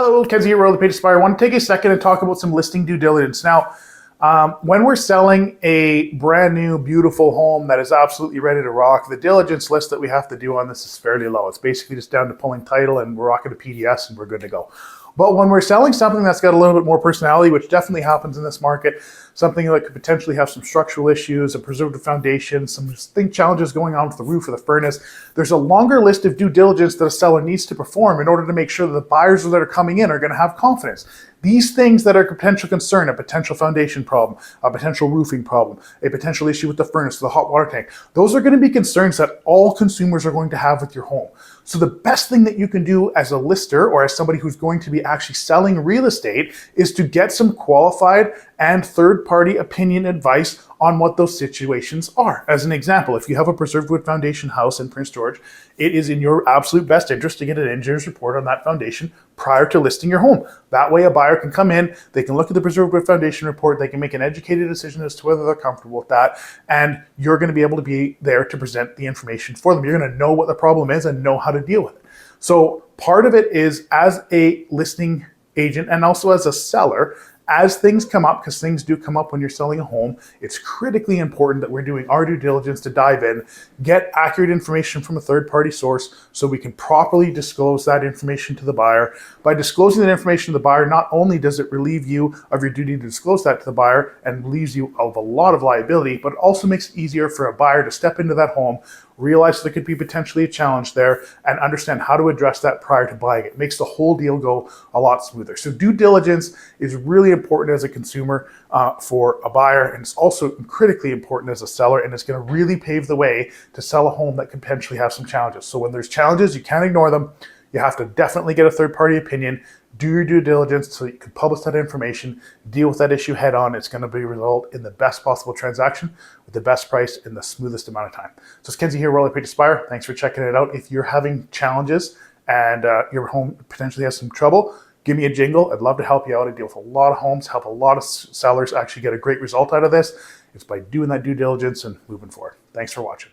Hello, Kenzie here, Royal Page Aspire. I want to take a second and talk about some listing due diligence. Now, when we're selling a brand new, beautiful home that is absolutely ready to rock, the diligence list that we have to do on this is fairly low. It's basically just down to pulling title and we're rocking a PDS and we're good to go. But when we're selling something that's got a little bit more personality, which definitely happens in this market, something that could potentially have some structural issues, a preserved foundation, some distinct challenges going on with the roof or the furnace, there's a longer list of due diligence that a seller needs to perform in order to make sure that the buyers that are coming in are going to have confidence. These things that are a potential concern, a potential foundation problem, a potential roofing problem, a potential issue with the furnace, the hot water tank, those are going to be concerns that all consumers are going to have with your home. So the best thing that you can do as a lister or as somebody who's going to be actually selling real estate is to get some qualified and third-party opinion advice on what those situations are. As an example, if you have a preserved wood foundation house in Prince George, it is in your absolute best interest to get an engineer's report on that foundation prior to listing your home. That way a buyer can come in, they can look at the preserved wood foundation report, they can make an educated decision as to whether they're comfortable with that, and you're going to be able to be there to present the information for them. You're going to know what the problem is and know how to deal with it. So part of it is, as a listing agent and also as a seller, as things come up, because things do come up when you're selling a home, it's critically important that we're doing our due diligence to dive in, get accurate information from a third-party source so we can properly disclose that information to the buyer. By disclosing that information to the buyer, not only does it relieve you of your duty to disclose that to the buyer and relieves you of a lot of liability, but it also makes it easier for a buyer to step into that home, realize there could be potentially a challenge there, and understand how to address that prior to buying it. It makes the whole deal go a lot smoother. So due diligence is really important as a consumer for a buyer, and it's also critically important as a seller, and it's going to really pave the way to sell a home that could potentially have some challenges. So when there's challenges, you can't ignore them. You have to definitely get a third-party opinion, do your due diligence so you can publish that information, deal with that issue head on. It's going to result in the best possible transaction with the best price in the smoothest amount of time. So it's Kenzie here, Royal Page Aspire. Thanks for checking it out. If you're having challenges and your home potentially has some trouble, give me a jingle. I'd love to help you out. I deal with a lot of homes, help a lot of sellers actually get a great result out of this. It's by doing that due diligence and moving forward. Thanks for watching.